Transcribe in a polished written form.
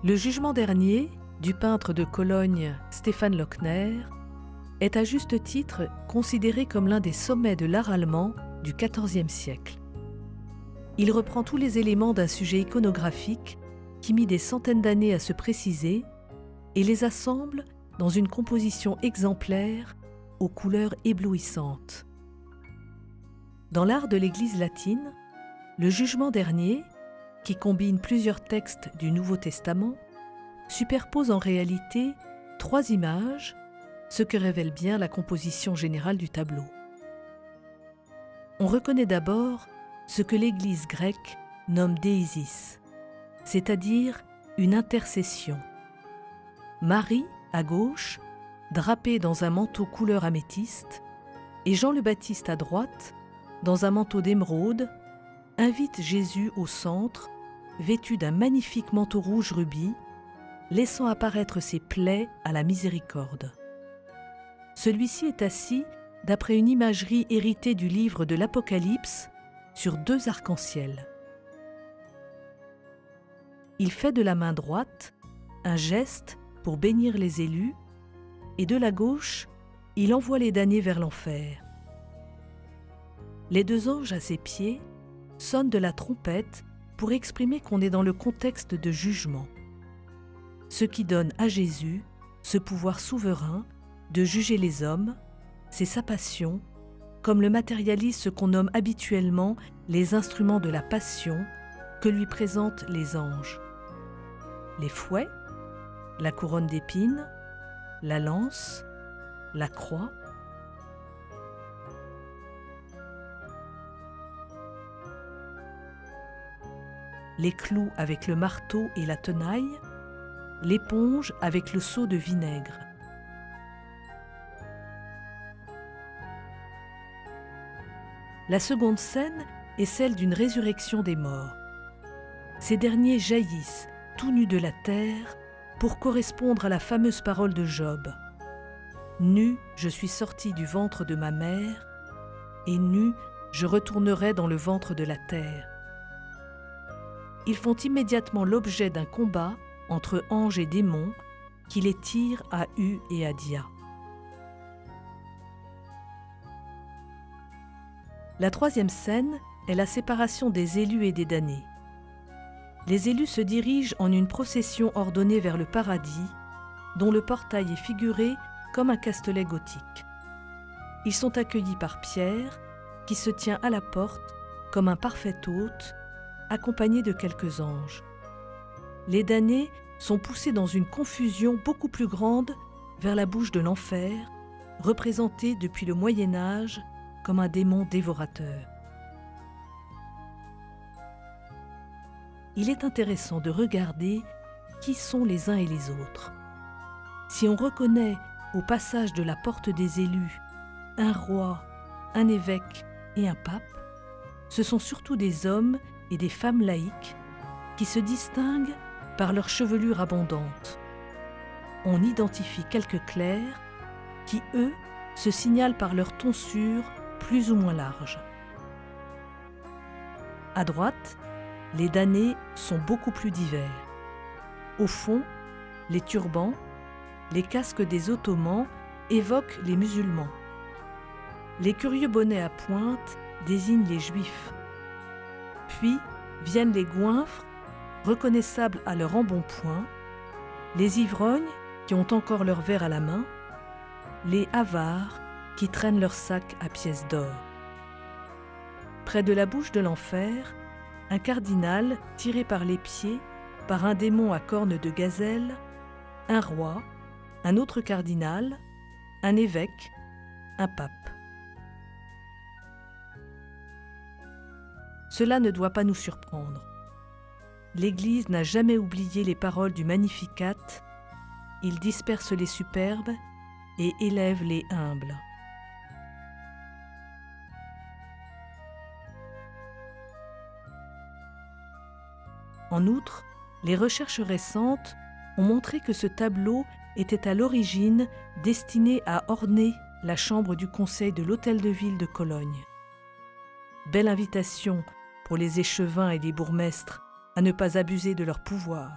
Le jugement dernier, du peintre de Cologne Stéphane Lochner, est à juste titre considéré comme l'un des sommets de l'art allemand du XIVe siècle. Il reprend tous les éléments d'un sujet iconographique qui mit des centaines d'années à se préciser et les assemble dans une composition exemplaire aux couleurs éblouissantes. Dans l'art de l'Église latine, le jugement dernier, qui combine plusieurs textes du Nouveau Testament, superpose en réalité 3 images, ce que révèle bien la composition générale du tableau. On reconnaît d'abord ce que l'Église grecque nomme déisis, c'est-à-dire une intercession. Marie, à gauche, drapée dans un manteau couleur améthyste, et Jean le Baptiste à droite, dans un manteau d'émeraude, invite Jésus au centre, vêtu d'un magnifique manteau rouge rubis, laissant apparaître ses plaies à la miséricorde. Celui-ci est assis d'après une imagerie héritée du livre de l'Apocalypse sur 2 arcs-en-ciel. Il fait de la main droite un geste pour bénir les élus et de la gauche, il envoie les damnés vers l'enfer. Les 2 anges à ses pieds sonnent de la trompette pour exprimer qu'on est dans le contexte de jugement, ce qui donne à Jésus ce pouvoir souverain de juger les hommes, c'est sa passion, comme le matérialise ce qu'on nomme habituellement les instruments de la passion que lui présentent les anges. Les fouets, la couronne d'épines, la lance, la croix. Les clous avec le marteau et la tenaille, l'éponge avec le seau de vinaigre. La seconde scène est celle d'une résurrection des morts. Ces derniers jaillissent, tout nus de la terre, pour correspondre à la fameuse parole de Job. « Nu, je suis sorti du ventre de ma mère, et nu, je retournerai dans le ventre de la terre. » Ils font immédiatement l'objet d'un combat entre anges et démons qui les tirent à U et à Dia. La 3e scène est la séparation des élus et des damnés. Les élus se dirigent en une procession ordonnée vers le paradis, dont le portail est figuré comme un castelet gothique. Ils sont accueillis par Pierre, qui se tient à la porte comme un parfait hôte, accompagné de quelques anges. Les damnés sont poussés dans une confusion beaucoup plus grande vers la bouche de l'enfer, représenté depuis le Moyen Âge comme un démon dévorateur. Il est intéressant de regarder qui sont les uns et les autres. Si on reconnaît au passage de la porte des élus un roi, un évêque et un pape, ce sont surtout des hommes et des femmes laïques qui se distinguent par leur chevelure abondante. On identifie quelques clercs qui, eux, se signalent par leur tonsure plus ou moins large. À droite, les damnés sont beaucoup plus divers. Au fond, les turbans, les casques des Ottomans évoquent les musulmans. Les curieux bonnets à pointe désignent les juifs. Puis viennent les goinfres, reconnaissables à leur embonpoint, les ivrognes qui ont encore leur verre à la main, les avares qui traînent leurs sacs à pièces d'or. Près de la bouche de l'enfer, un cardinal tiré par les pieds par un démon à cornes de gazelle, un roi, un autre cardinal, un évêque, un pape. Cela ne doit pas nous surprendre. L'Église n'a jamais oublié les paroles du Magnificat. Il disperse les superbes et élève les humbles. En outre, les recherches récentes ont montré que ce tableau était à l'origine destiné à orner la chambre du conseil de l'hôtel de ville de Cologne. Belle invitation pour les échevins et les bourgmestres à ne pas abuser de leur pouvoir.